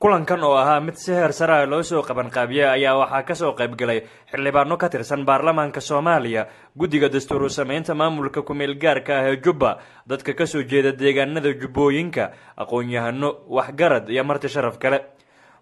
kulankan oo ahaa mid si heer sare loo soo qaban qaabiyay ayaa waxaa ka soo qayb galay xildhibaano ka tirsan baarlamaanka Soomaaliya, guddiga dastuur sameynta maamulka ku meel gaarka ah ee Jubba, dadka ka soo jeeda deegaanada Jubbooyinka, aqoon-yahano, waxgarad iyo marti sharaf kale.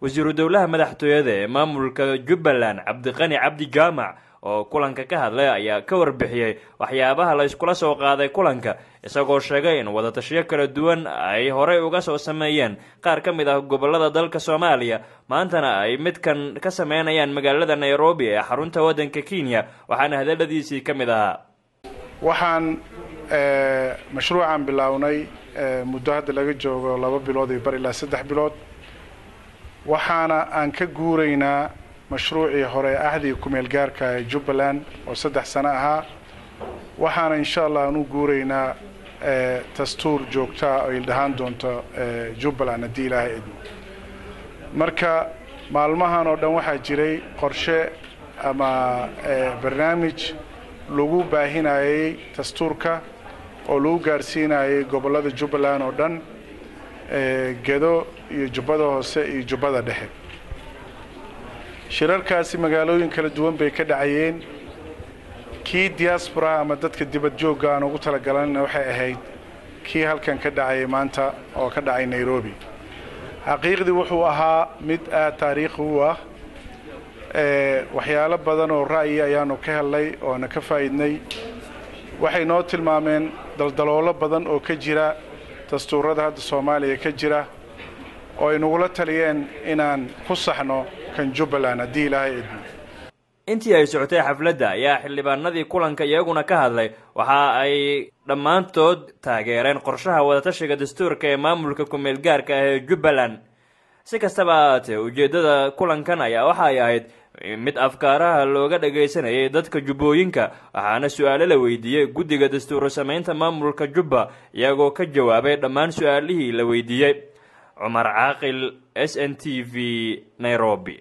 wasiiru dowlaha madaxtooyada ee maamulka Jubbaland Cabdiqani Cabdi Jaamac oo kulanka ka hadlay ayaa ka warbixiyay waxyaabaha la iskula soo qaaday kulanka, isagoo sheegay in wada tashiyo kala duwan ay horey uga soo sameeyeen qaar ka mid ah gobolada dalka Soomaaliya, maantana ay midkan ka sameynayaan magaalada Nairobi ee xarunta wadanka Kenya, waxaana hadaladiisii ka mid ahaa: waxaan mashruucan bilownay muddo hadda laga joogo 2 bilood iyo bar ilaa 3 bilood, waxaana aan ka guuraynaa mashruucii hore ahdi ku meel gaarka ee Jubbaland oo 3 sano ahaa. waxaana insha Allah aanu guuraynaa dastuur joogta oo ildahan doonto Jubbaland hadii Ilaahay idmo. marka maalmahan oo dhan waxaa jiray qorshe ama barnaamij lagu baahinayay dastuurka oo lagu gaarsiinayay gobolada Jubbaland oo dhan, Gedo iyo Jubbada Hoose iyo Jubbada Dhexe. shirarkaasi magaalooyin kala duwan bay ka dhacayeen. kii diaspora ama dadka dibad joogga aan ugu talagalana waxay ahayd kii halkan ka dhacay maanta oo ka dhacay Nairobi. xaqiiqdii wuxuu ahaa mid taariikhi u ah waxyaalo badan oo ra'yi ayaanu ka helay oo na ka faa'iidnay. waxay noo tilmaameen daldaloolo badan oo ka jira dastuurada hadda Soomaaliya ka jira oo ay nagula taliyeen inaan ku saxno kan Jubbaland hadii Ilaahay idmo. intii ay socotay xafladda ayaa xildhibaanadii kulanka iyaguna ka hadlay, waxa ay dhammaantood taageereen qorshaha wada tashiga dastuurka ee maamulka ku meel gaarka ah ee Jubbaland. si kastaba ahaatee, ujeedada kulankan ayaa waxa ay ahayd mid afkaaraha looga dhageysanayay dadka Jubbooyinka, waxaana su'aalo la weydiiyay guddiga dastuur sameynta maamulka Jubba, iyagoo ka jawaabay dhammaan su'aalihii la weydiiyay. Cumar Caaqil, SNTV, Nairobi.